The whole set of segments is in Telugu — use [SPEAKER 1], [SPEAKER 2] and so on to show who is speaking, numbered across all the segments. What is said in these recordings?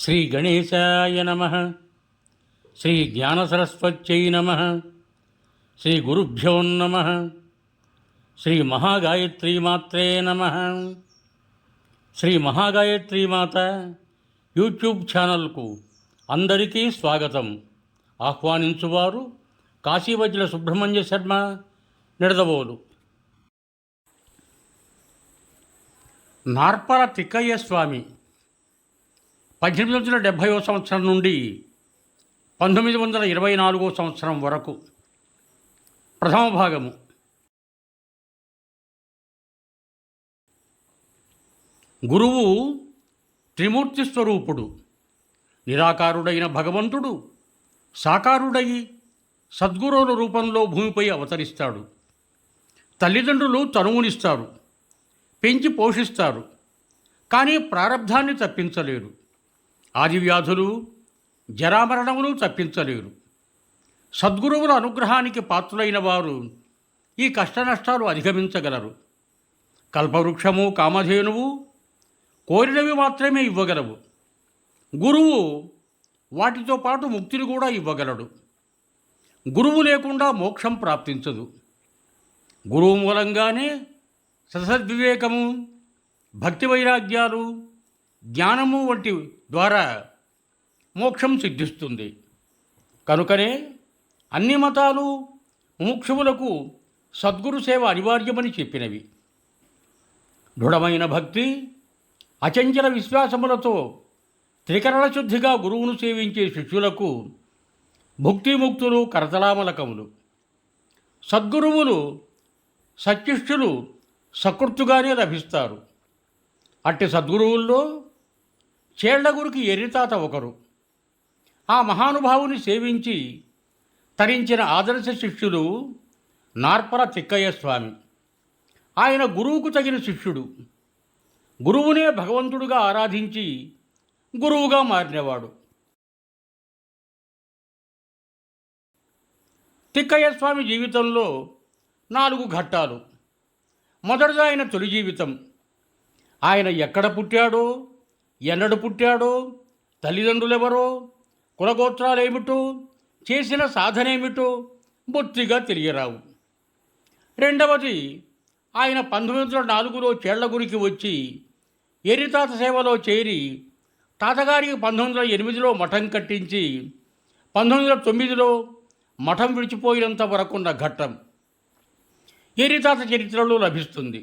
[SPEAKER 1] శ్రీ గణేశాయ నమః. శ్రీ జ్ఞానసరస్వత్యై నమః. శ్రీ గురుభ్యో నమః. శ్రీ మహాగాయత్రీమాత్రే నమః. శ్రీ మహాగాయత్రీమాత యూట్యూబ్ ఛానల్కు అందరికీ స్వాగతం. ఆహ్వానించువారు కాశీవజ్ర సుబ్రహ్మణ్య శర్మ, నిడదవోలు. నార్పల తిక్కయ్య స్వామి 1870 సంవత్సరం నుండి 1924 సంవత్సరం వరకు. ప్రథమ భాగము. గురువు త్రిమూర్తి స్వరూపుడు. నిరాకారుడైన భగవంతుడు సాకారుడై సద్గురువుల రూపంలో భూమిపై అవతరిస్తాడు. తల్లిదండ్రులు తనువునిస్తారు, పెంచి పోషిస్తారు, కానీ ప్రారబ్ధాన్ని తప్పించలేరు. ఆదివ్యాధులు జరామరణములు తప్పించలేరు. సద్గురువుల అనుగ్రహానికి పాత్రులైన వారు ఈ కష్టనష్టాలు అధిగమించగలరు. కల్పవృక్షము, కామధేనువు కోరినవి మాత్రమే ఇవ్వగలవు. గురువు వాటితో పాటు ముక్తిని కూడా ఇవ్వగలడు. గురువు లేకుండా మోక్షం ప్రాప్తించదు. గురువు మూలంగానే ససద్వివేకము, భక్తి వైరాగ్యాలు, జ్ఞానము వంటి ద్వారా మోక్షం సిద్ధిస్తుంది. కనుకనే అన్ని మతాలు ముముక్షువులకు సద్గురు సేవ అనివార్యమని చెప్పినవి. దృఢమైన భక్తి, అచంచల విశ్వాసములతో త్రికరణ శుద్ధిగా గురువును సేవించే శిష్యులకు భుక్తిముక్తులు కరతలామలకములు. సద్గురువులు సత్శిష్యులు సకృత్తుగానే లభిస్తారు. అట్టి సద్గురువుల్లో చేళ్లగురికి ఎర్రితాత ఒకరు. ఆ మహానుభావుని సేవించి తరించిన ఆదర్శ శిష్యులు నార్పల తిక్కయ్య స్వామి. ఆయన గురువుకు తగిన శిష్యుడు. గురువునే భగవంతుడుగా ఆరాధించి గురువుగా మారినవాడు. తిక్కయ్య స్వామి జీవితంలో 4 ఘట్టాలు. మొదటిగా ఆయన తొలి జీవితం. ఆయన ఎక్కడ పుట్టాడో, ఎన్నడు పుట్టాడో, తల్లిదండ్రులెవరో, కులగోత్రాలేమిటో, చేసిన సాధనేమిటో బొత్తిగా తెలియరావు. రెండవది, ఆయన 1904లో చేళ్లగురికి వచ్చి ఎర్రితాత సేవలో చేరి తాతగారికి 1908లో మఠం కట్టించి 1909లో మఠం విడిచిపోయినంత వరకున్న ఘట్టం ఎర్రితాత చరిత్రలో లభిస్తుంది.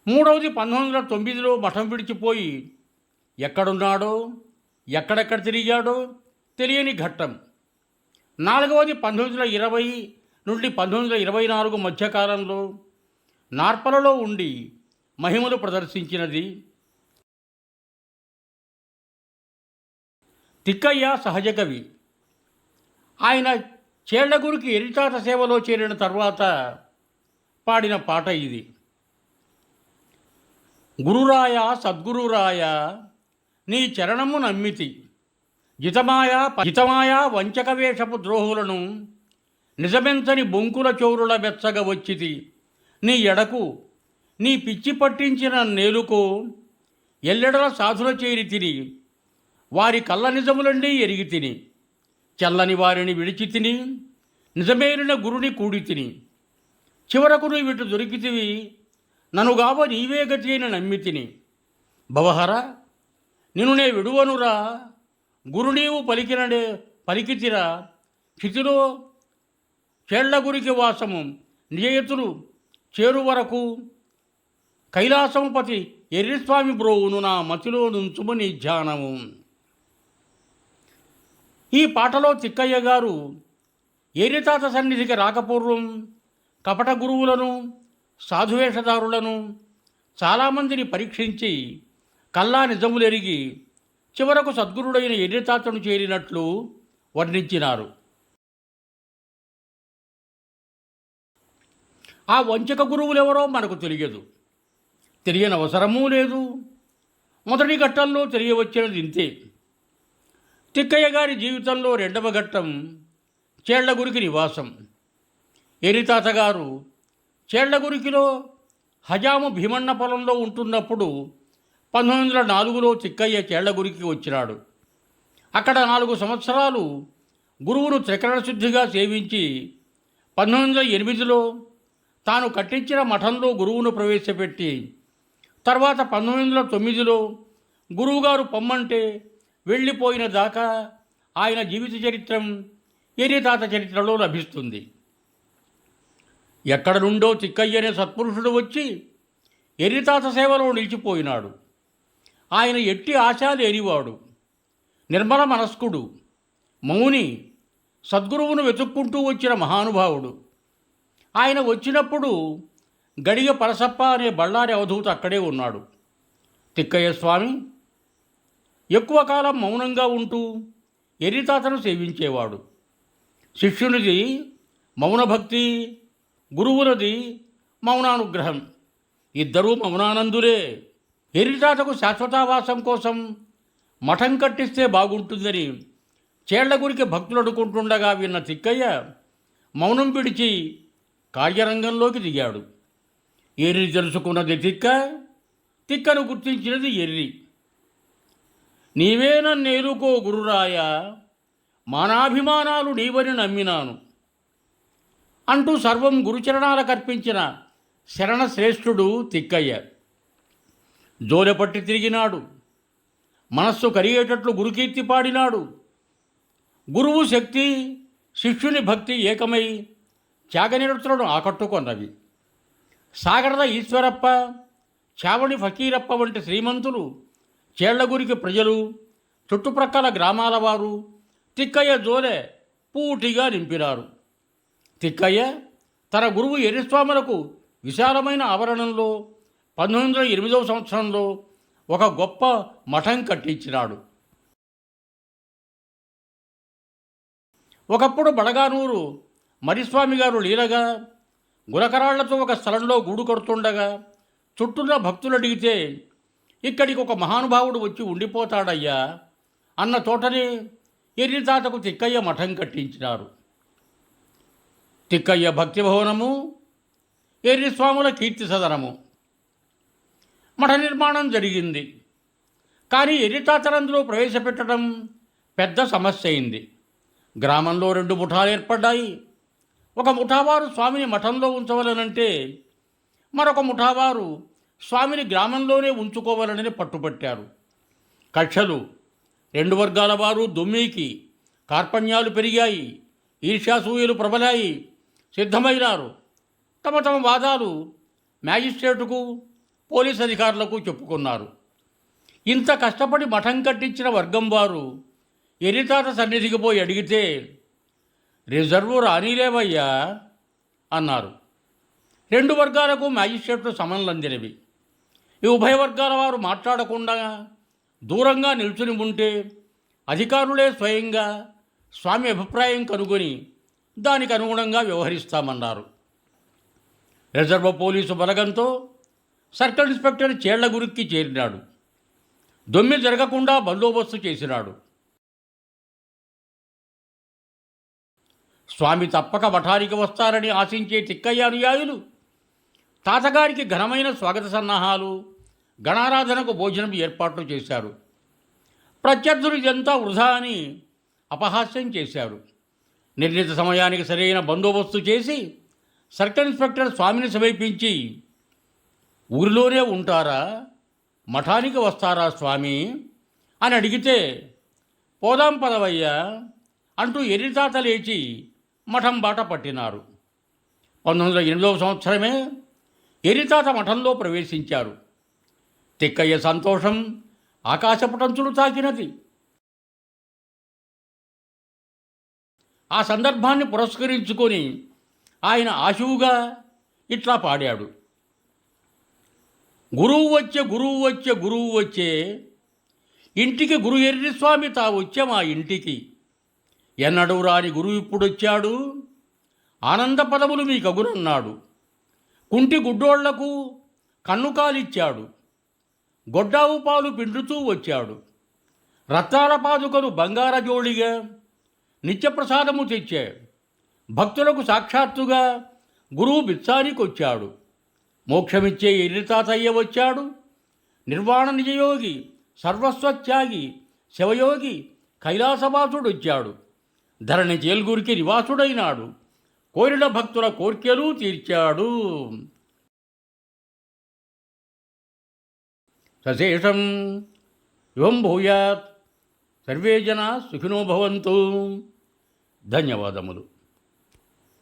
[SPEAKER 1] మూడవది, 1909లో మఠం విడిచిపోయి ఎక్కడున్నాడో, ఎక్కడెక్కడ తిరిగాడో తెలియని ఘట్టం. నాలుగవది, 1920 నుండి 1924 మధ్యకాలంలో నార్పలలో ఉండి మహిమలు ప్రదర్శించినది. తిక్కయ్య సహజ కవి. ఆయన చేళ్లగురికి ఎర్రితాత సేవలో చేరిన తర్వాత పాడిన పాట ఇది. గురురాయ సద్గురురాయ నీ చరణము నమ్మితి, జితమాయా వంచక వేషపు ద్రోహులను నిజమెంతని బొంకుల చౌరుల వెచ్చగ వచ్చితి. నీ ఎడకు నీ పిచ్చి పట్టించిన నేలుకో ఎల్లెడల సాధుల చేరి తిని, వారి కళ్ళ నిజములండి ఎరిగి తిని, చల్లని వారిని విడిచి తిని, నిజమేరిన గురుని కూడి తిని, చివరకు నువ్వు ఇటు దొరికితివి, ననుగావ నీవే గతి అని నమ్మితిని. భవహర నిన్ను నే విడువనురా, గురు నీవు పలికితిరా, క్షితిలో చేళ్లగురికి వాసము నిజయతులు చేరు వరకు, కైలాసంపతి ఎర్రిస్వామి బ్రోవును నా మతిలో నుంచుము నీ ధ్యానము. ఈ పాటలో తిక్కయ్య గారు ఎర్రితాత సన్నిధికి రాకపూర్వం కపట గురువులను, సాధువేషధారులను చాలామందిని పరీక్షించి కల్లా నిజములెరిగి చివరకు సద్గురుడైన ఎర్రితాతను చేరినట్లు వర్ణించినారు. ఆ వంచక గురువులెవరో మనకు తెలియదు, తెలియని అవసరమూ లేదు. మొదటి ఘట్టంలో తెలియవచ్చినది ఇంతే. తిక్కయ్య గారి జీవితంలో రెండవ ఘట్టం చేళ్లగురికి నివాసం. ఎర్రితాత గారు చేళ్లగురికిలో హజాము భీమన్న పొలంలో ఉంటున్నప్పుడు 1904లో తిక్కయ్య చేళ్లగురికి వచ్చినాడు. అక్కడ 4 సంవత్సరాలు గురువును త్రికరణ శుద్ధిగా సేవించి 1908లో తాను కట్టించిన మఠంలో గురువును ప్రవేశపెట్టి తర్వాత 1909లో గురువుగారు పొమ్మంటే వెళ్ళిపోయిన దాకా ఆయన జీవిత చరిత్రం ఎర్రితాత చరిత్రలో లభిస్తుంది. ఎక్కడ నుండో తిక్కయ్య అనే సత్పురుషుడు వచ్చి ఎర్రితాత సేవలో నిలిచిపోయినాడు. ఆయన ఎట్టి ఆశ లేనివాడు, నిర్మల మనస్కుడు, మౌని, సద్గురువును వెతుక్కుంటూ వచ్చిన మహానుభావుడు. ఆయన వచ్చినప్పుడు గడిగ పరసప్ప అనే బళ్ళారి అవధూత అక్కడే ఉన్నాడు. తిక్కయ్య స్వామి ఎక్కువ కాలం మౌనంగా ఉంటూ ఎర్రితాతను సేవించేవాడు. శిష్యునిది మౌనభక్తి, గురువులది మౌనానుగ్రహం. ఇద్దరూ మౌనానందులే. ఎర్రితాతకు శాశ్వతావాసం కోసం మఠం కట్టిస్తే బాగుంటుందని చేళ్లగురికి భక్తులు అడుకుంటుండగా విన్న తిక్కయ్య మౌనం విడిచి కార్యరంగంలోకి దిగాడు. ఎర్రి తెలుసుకున్నది తిక్క, తిక్కను గుర్తించినది ఎర్రి. నీవే నన్నేలుకో గురురాయ, మానాభిమానాలు నీవని నమ్మినాను అంటూ సర్వం గురుచరణాలకర్పించిన శరణశ్రేష్ఠుడు తిక్కయ్య. జోలెపట్టి తిరిగినాడు. మనస్సు కరిగేటట్లు గురుకీర్తి పాడినాడు. గురువు శక్తి, శిష్యుని భక్తి ఏకమై త్యాగనిరతులను ఆకట్టుకొన్నవి. సాగರದ ఈశ్వరప్ప, చావడి ఫకీరప్ప వంటి శ్రీమంతులు, చేళ్లగురికి ప్రజలు, చుట్టుప్రక్కల గ్రామాల వారు తిక్కయ్య జోలె పూటిగా నింపినారు. తిక్కయ్య తన గురువు ఎర్రిస్వాములకు విశాలమైన ఆవరణంలో 1908వ సంవత్సరంలో ఒక గొప్ప మఠం కట్టించినాడు. ఒకప్పుడు బడగానూరు మరిస్వామి గారు లీలగా గులకరాళ్లతో ఒక స్థలంలో గూడు కడుతుండగా చుట్టూన్న భక్తులు అడిగితే ఇక్కడికి ఒక మహానుభావుడు వచ్చి ఉండిపోతాడయ్యా అన్న తోటనే ఎర్రితాతకు తిక్కయ్య మఠం కట్టించినారు. తిక్కయ్య భక్తి భవనము, ఎర్రిస్వాముల కీర్తి సదనము. మఠ నిర్మాణం జరిగింది. కానీ ఎర్రితాతలందులో ప్రవేశపెట్టడం పెద్ద సమస్య అయింది. గ్రామంలో 2 ముఠాలు ఏర్పడ్డాయి. ఒక ముఠావారు స్వామిని మఠంలో ఉంచవలనంటే మరొక ముఠావారు స్వామిని గ్రామంలోనే ఉంచుకోవాలని పట్టుపట్టారు. కక్షలు, 2 వర్గాల వారు దొమ్మీకి, కార్పణ్యాలు పెరిగాయి. ఈర్ష్యాసూయలు ప్రబలాయి. సిద్ధమైనారు. తమ తమ వాదాలు మ్యాజిస్ట్రేటుకు, పోలీస్ అధికారులకు చెప్పుకున్నారు. ఇంత కష్టపడి మఠం కట్టించిన వర్గం వారు ఎర్రితాత సన్నిధికి పోయి అడిగితే రిజర్వు రానీలేవయ్యా అన్నారు. 2 వర్గాలకు మ్యాజిస్ట్రేట్లు సమన్లందినవి. ఈ ఉభయ వర్గాల వారు మాట్లాడకుండా దూరంగా నిల్చుని ఉంటే అధికారులే స్వయంగా స్వామి అభిప్రాయం కనుగొని దానికి అనుగుణంగా వ్యవహరిస్తామన్నారు. రిజర్వ్ పోలీసు బలగంతో సర్కిల్ ఇన్స్పెక్టర్ చేళ్లగురికి చేరినాడు. దొమ్మి జరగకుండా బందోబస్తు చేసినాడు. స్వామి తప్పక మఠానికి వస్తారని ఆశించే తిక్కయ్య అనుయాయులు తాతగారికి ఘనమైన స్వాగత సన్నాహాలు, గణారాధనకు భోజనం ఏర్పాట్లు చేశారు. ప్రత్యర్థులు ఇదంతా వృధా అని అపహాస్యం చేశారు. నిర్ణీత సమయానికి సరైన బందోబస్తు చేసి సర్కిల్ ఇన్స్పెక్టర్ స్వామిని సమీపించి, ఊరిలోనే ఉంటారా, మఠానికి వస్తారా స్వామి అని అడిగితే, పోదాం పదవయ్యా అంటూ ఎర్రితాత లేచి మఠం బాట పట్టినారు. 1908వ సంవత్సరమే ఎర్రితాత మఠంలో ప్రవేశించారు. తిక్కయ్య సంతోషం ఆకాశపటంచులు తాకినది. ఆ సందర్భాన్ని పురస్కరించుకొని ఆయన ఆశువుగా ఇట్లా పాడాడు. గురువు వచ్చే, గురువు వచ్చే, గురువు వచ్చే, ఇంటికి గురు ఎర్రిస్వామి తా వచ్చే మా ఇంటికి. ఎన్నడూ రాని గురువు ఇప్పుడొచ్చాడు, ఆనంద పదములు మీ కగునన్నాడు. కుంటి గుడ్డోళ్లకు కన్ను కాలిచ్చాడు, గొడ్డావు పాలు పిండుతూ వచ్చాడు. రత్నాల పాదుకలు బంగార జోడిగా నిత్యప్రసాదము తెచ్చే భక్తులకు సాక్షాత్తుగా గురువు బిత్సానికొచ్చాడు. మోక్షమిచ్చే ఎర్రితాతయ్య వచ్చాడు, నిర్వాణ నిజయోగి సర్వస్వత్యాగి శివయోగి కైలాసవాసుడొచ్చాడు. ధరణి చేల్గురికి నివాసుడైనాడు. కోరిన భక్తుల కోర్కెలు తీర్చాడు. సశేషం యువం భూయాత్. సర్వే జనా సుఖినో భవంతు. ధన్యవాదములు.